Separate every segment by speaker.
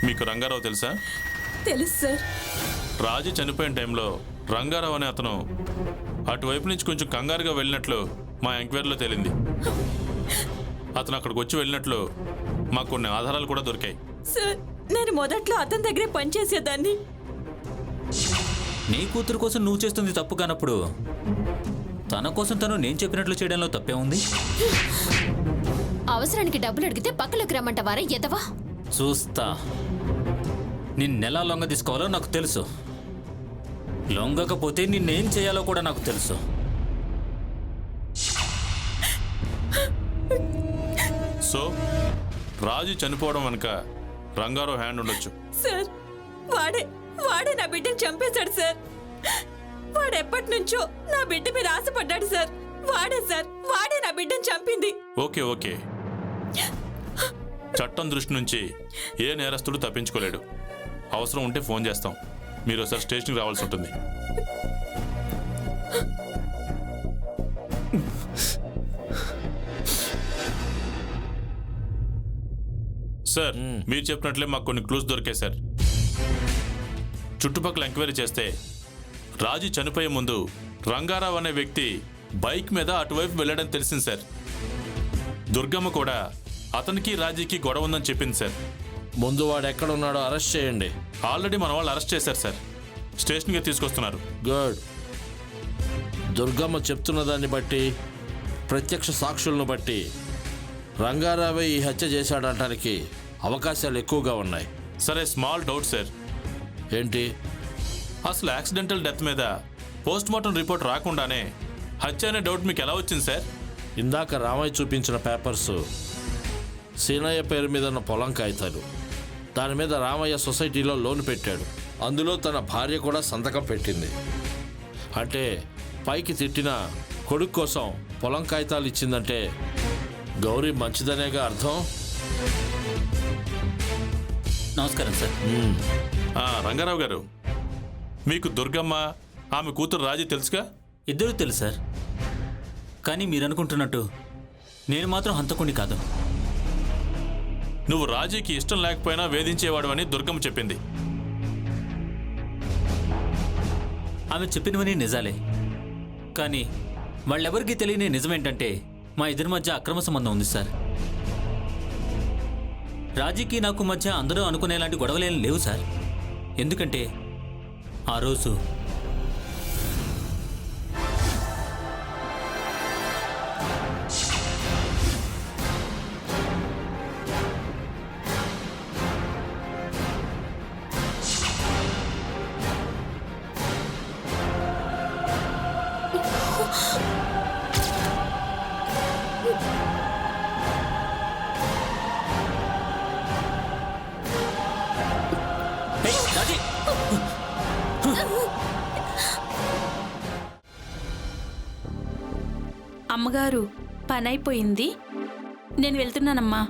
Speaker 1: మీకు రంగారావు తెలుసా?
Speaker 2: తెలుసు సార్.
Speaker 1: రాజు చనిపోయిన టైంలో రంగారావు అనే అతను అటువైపు నుంచి కొంచెం కంగారుగా వెళ్ళినట్లు మా ఎంక్వైరీలో తేలింది. అతను అక్కడికి వచ్చి వెళ్ళినట్లు మాకు కొన్ని ఆధారాలు కూడా దొరికాయి.
Speaker 2: సార్, నేను మొదట్లో అతని దగ్గరే పనిచేసేదాన్ని.
Speaker 3: నీ కూతురు కోసం నువ్వు చేస్తుంది తప్పు కానప్పుడు తన కోసం తను నేను చెప్పినట్లు చేయడంలో తప్పే ఉంది.
Speaker 4: అవసరానికి డబ్బులు అడిగితే పక్కలోకి రమ్మంటవారా ఎదవా?
Speaker 3: చూస్తా, నిన్నెలా లొంగ తీసుకోవాలో నాకు తెలుసు. లొంగకపోతే నిన్నేం చేయాలో కూడా నాకు తెలుసు.
Speaker 1: సో రాజు చనిపోవడం వెనుక రంగారావు హ్యాండ్ ఉండొచ్చు.
Speaker 2: సార్, వాడే నా బిడ్డను చంపేశాడు సార్. వాడు ఎప్పటి నుంచో నా బిడ్డ మీద ఆశపడ్డాడు సార్. వాడే నా బిడ్డను చంపింది.
Speaker 1: ఓకే, చట్టం దృష్టి నుంచి ఏ నేరస్తుడు తప్పించుకోలేడు. అవసరం ఉంటే ఫోన్ చేస్తాం. మీరు ఒకసారి స్టేషన్కి రావాల్సి ఉంటుంది. సార్, మీరు చెప్పినట్లే మాకు కొన్ని క్లూస్ దొరికాయి సార్. చుట్టుపక్కల ఎంక్వైరీ చేస్తే రాజు చనిపోయే ముందు రంగారావు అనే వ్యక్తి బైక్ మీద అటువైపు వెళ్ళడం తెలిసింది సార్. దుర్గమ్మ కూడా అతనికి రాజీకి గొడవ ఉందని చెప్పింది సార్.
Speaker 5: ముందు వాడు ఎక్కడ ఉన్నాడో అరెస్ట్ చేయండి.
Speaker 1: ఆల్రెడీ మన వాళ్ళు అరెస్ట్ చేశారు సార్. స్టేషన్కి తీసుకొస్తున్నారు.
Speaker 5: గుడ్. దుర్గమ్మ చెప్తున్న దాన్ని బట్టి, ప్రత్యక్ష సాక్షులను బట్టి రంగారావే ఈ హత్య చేశాడటానికి అవకాశాలు ఎక్కువగా ఉన్నాయి.
Speaker 1: సరే, స్మాల్ డౌట్ సార్.
Speaker 5: ఏంటి?
Speaker 1: అసలు యాక్సిడెంటల్ డెత్ మీద పోస్ట్ మార్టం రిపోర్ట్ రాకుండానే హత్య అనే డౌట్ మీకు ఎలా వచ్చింది సార్?
Speaker 5: ఇందాక రామయ్య చూపించిన పేపర్స్ సీనయ్య పేరు మీద ఉన్న పొలం కాగితాలు. దాని మీద రామయ్య సొసైటీలో లోన్ పెట్టాడు. అందులో తన భార్య కూడా సంతకం పెట్టింది. అంటే పైకి తిట్టిన కొడుకు కోసం పొలం కాగితాలు ఇచ్చిందంటే గౌరీ మంచిదనేగా అర్థం.
Speaker 3: నమస్కారం సార్.
Speaker 1: రంగారావు గారు, మీకు దుర్గమ్మ, ఆమె కూతురు రాజీ తెలుసుగా?
Speaker 3: ఇద్దరూ తెలుసు సార్. కానీ మీరు అనుకుంటున్నట్టు నేను మాత్రం హంతకుణ్ణి కాదు.
Speaker 1: నువ్వు రాజీకి ఇష్టం లేకపోయినా వేధించేవాడు అని దుర్గమ్మ చెప్పింది.
Speaker 3: ఆమె చెప్పినవన్నీ నిజాలే. కానీ వాళ్ళెవరికీ తెలియని నిజమేంటంటే మా ఇద్దరి మధ్య అక్రమ సంబంధం ఉంది సార్. రాజీకి నాకు మధ్య అందరూ అనుకునేలాంటి గొడవలేం లేవు సార్. ఎందుకంటే ఆ రోజు రాజీ,
Speaker 2: అమ్మగారు, పని అయిపోయింది, నేను వెళ్తున్నానమ్మా.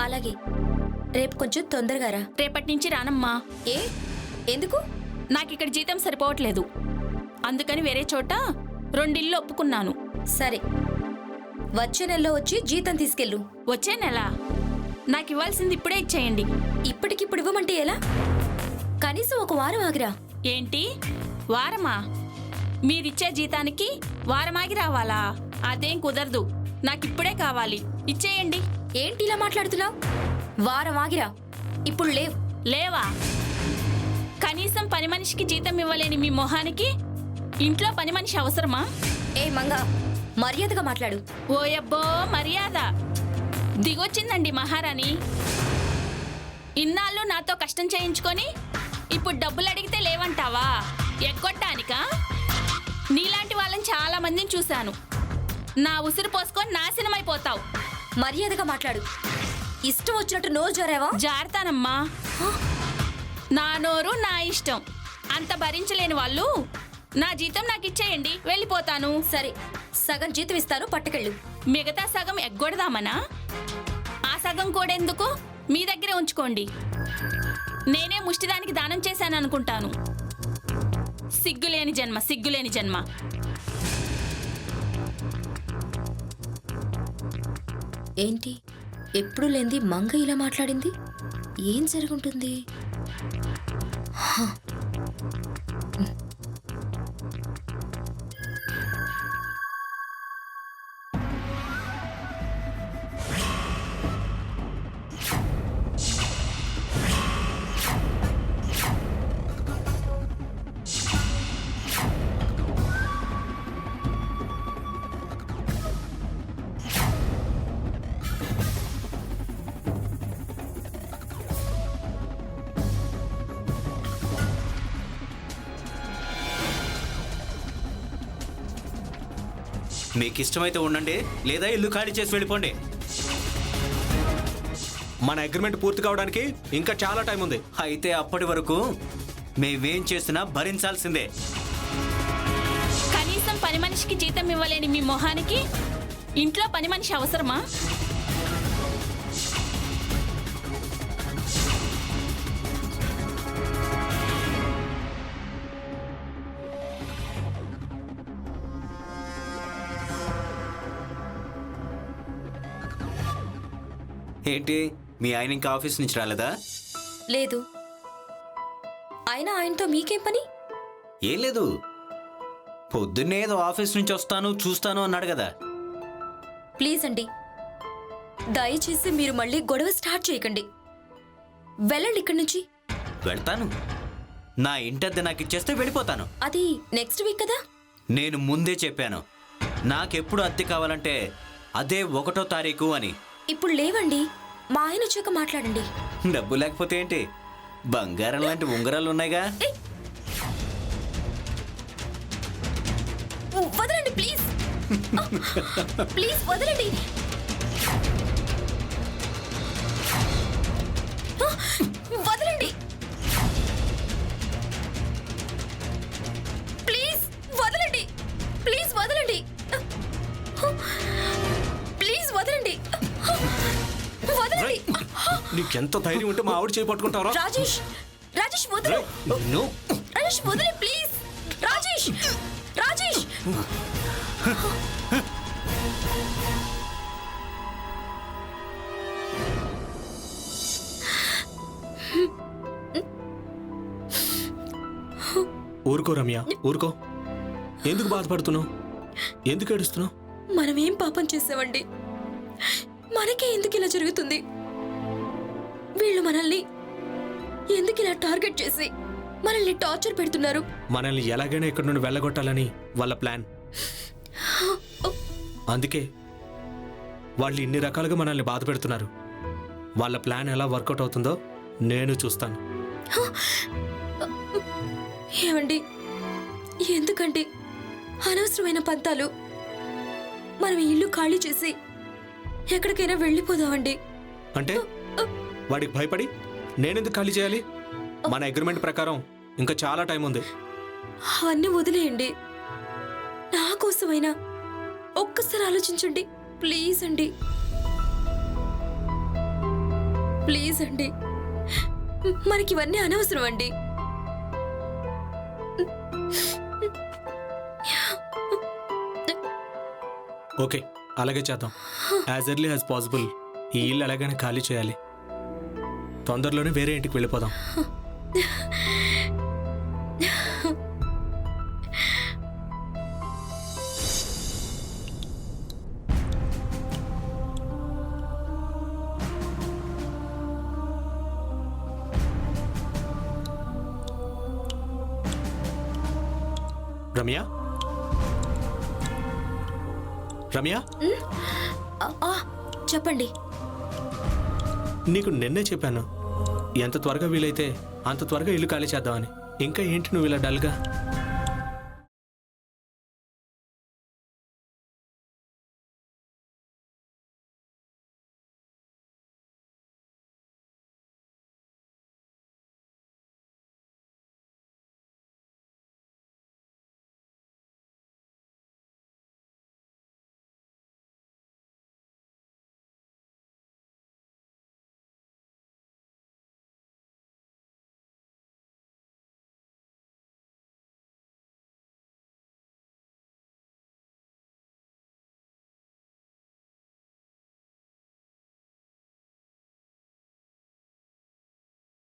Speaker 4: అలాగే, రేపు కొంచెం తొందరగా రా.
Speaker 2: రేపటి నుంచి రానమ్మా.
Speaker 4: ఏ? ఎందుకు?
Speaker 2: నాకు ఇక్కడ జీతం సరిపోవట్లేదు. అందుకని వేరే చోట 2 ఇళ్ళు ఒప్పుకున్నాను.
Speaker 4: సరే, వచ్చే నెలలో వచ్చి జీతం తీసుకెళ్ళు.
Speaker 2: వచ్చే నెల? నాకు ఇవ్వాల్సింది ఇప్పుడే ఇచ్చేయండి.
Speaker 4: ఇప్పటికిప్పుడు ఇవ్వమంటే ఎలా? కనీసం ఒక వారం ఆగిరా.
Speaker 2: ఏంటి వారమా? మీరిచ్చే జీతానికి వారమాగి రావాలా? అదేం కుదరదు. నాకిప్పుడే కావాలి. ఇచ్చేయండి.
Speaker 4: ఏంటి ఇలా మాట్లాడుతున్నావు? వారం ఆగిరా. ఇప్పుడు
Speaker 2: లేవా? కనీసం పని మనిషికి జీతం ఇవ్వలేని మీ మొహానికి ఇంట్లో పని మనిషి అవసరమా?
Speaker 4: ఏ మంగా, మర్యాదగా మాట్లాడు.
Speaker 2: ఓయబ్బో, మర్యాద దిగొచ్చిందండి మహారాణి. ఇన్నాళ్ళు నాతో కష్టం చేయించుకొని ఇప్పుడు డబ్బులు అడిగితే లేవంటావా? ఎగ్గొట్టానికా? నీలాంటి వాళ్ళని చాలా మందిని చూశాను. నా ఉసిరు పోసుకొని నాశనమైపోతావు.
Speaker 4: మర్యాదగా మాట్లాడు. ఇష్టం వచ్చినట్టు నోరు జారావా?
Speaker 2: జారతానమ్మా. నా నోరు నా ఇష్టం. అంత భరించలేని వాళ్ళు నా జీతం నాకు ఇచ్చేయండి, వెళ్ళిపోతాను.
Speaker 4: సరే, సగం జీతం ఇస్తాను, పట్టుకెళ్ళు.
Speaker 2: మిగతా సగం ఎగ్గొడదామనా? ఆ సగం కూడా ఎందుకు? మీ దగ్గరే ఉంచుకోండి. నేనే ముష్టిదానికి దానం చేశాను అనుకుంటాను. సిగ్గులేని జన్మ, సిగ్గులేని జన్మ.
Speaker 4: ఏంటి ఎప్పుడు లేంది మంగ ఇలా మాట్లాడింది? ఏం జరుగుంటుంది?
Speaker 6: మీకు ఇష్టమైతే ఉండండి, లేదా ఇల్లు ఖాళీ చేసి వెళ్ళిపోండి.
Speaker 7: మన అగ్రిమెంట్ పూర్తి కావడానికి ఇంకా చాలా టైం ఉంది.
Speaker 6: అయితే అప్పటి వరకు మేమేం చేసినా భరించాల్సిందే.
Speaker 2: కనీసం పని మనిషికి జీతం ఇవ్వలేని మీ మొహానికి ఇంట్లో పని మనిషి అవసరమా?
Speaker 6: ఏంటి, మీ ఆయన ఇంకా ఆఫీస్ నుంచి రాలేదా?
Speaker 4: లేదు. అయినా ఆయనతో మీకేం పని?
Speaker 6: ఏం లేదు, పొద్దున్నే ఏదో ఆఫీస్ నుంచి వస్తాను చూస్తాను అన్నాడు కదా.
Speaker 4: ప్లీజ్ అండి, దయచేసి మీరు మళ్ళీ గొడవ స్టార్ట్ చేయకండి. వెళ్ళండి ఇక్కడి నుంచి.
Speaker 6: వెళ్తాను, నా ఇంటద్దె నాకు ఇచ్చేస్తే వెళ్ళిపోతాను.
Speaker 4: అది నెక్స్ట్ వీక్ కదా.
Speaker 6: నేను ముందే చెప్పాను, నాకెప్పుడు అద్దె కావాలంటే అదే 1వ తారీఖు అని.
Speaker 4: ఇప్పుడు లేవండి, మా ఆయన వచ్చాక మాట్లాడండి.
Speaker 6: డబ్బు లేకపోతే ఏంటి, బంగారం లాంటి ఉంగరాలు ఉన్నాయిగా.
Speaker 4: వదలండి ప్లీజ్. ప్లీజ్ వదలండి. వదలండి ప్లీజ్. వదలండి ప్లీజ్. వదలండి ప్లీజ్. వదలండి వదలండి.
Speaker 7: నీకెంత ధైర్యం ఉంటే మా ఆవిడ చేయి పట్టుకుంటావరా?
Speaker 4: రాజేష్, రాజేష్ వదలు. రాజేష్ వదలి ప్లీజ్. రాజేష్, రాజేష్.
Speaker 7: ఊరుకో రమ్య, ఊరుకో. ఎందుకు బాధపడుతున్నావు? ఎందుకు ఏడుస్తున్నావు?
Speaker 4: మనం ఏం పాపం చేసామండి? మనకే ఎందుకు ఇలా జరుగుతుంది? వీళ్ళు మనల్ని ఎందుకు ఇలా టార్గెట్ చేసి మనల్ని టార్చర్ పెడుతున్నారు?
Speaker 7: మనల్ని ఎలాగైనా ఇక్కడి నుండి వెళ్ళగొట్టాలని వాళ్ళ ప్లాన్. అందుకే వాళ్ళు ఇన్ని రకాలుగా మనల్ని బాధ పెడుతున్నారు. వాళ్ళ ప్లాన్ ఎలా వర్కౌట్ అవుతుందో నేను చూస్తాను.
Speaker 4: ఏమండి, ఎందుకండి అనవసరమైన పంతాలు? మనం ఈ ఇల్లు ఖాళీ చేసి ఎక్కడికైనా వెళ్ళిపోదామండి.
Speaker 7: అంటే వాడికి భయపడి నేనెందుకు ఖాళీ చేయాలి? మన అగ్రిమెంట్ ప్రకారం ఇంకా చాలా టైం ఉంది.
Speaker 4: అవన్నీ వదిలేయండి. నా కోసమైనా ఒక్కసారి ఆలోచించండి ప్లీజ్ అండి. ప్లీజ్ అండి, మనకి ఇవన్నీ అనవసరం అండి.
Speaker 7: ఓకే, అలాగే చేద్దాం. యాజ్ ఎర్లీ యాజ్ పాసిబుల్ ఈ ఇల్లు ఎలాగైనా ఖాళీ చేయాలి. తొందరలోనే వేరే ఇంటికి వెళ్ళిపోదాం. రమ్య, రమ్య,
Speaker 4: చెప్పండి.
Speaker 7: నీకు నిన్నే చెప్పాను, ఎంత త్వరగా వీలైతే అంత త్వరగా ఇల్లు ఖాళీ చేద్దామని. ఇంకా ఏంటి నువ్వు ఇలా డల్గా?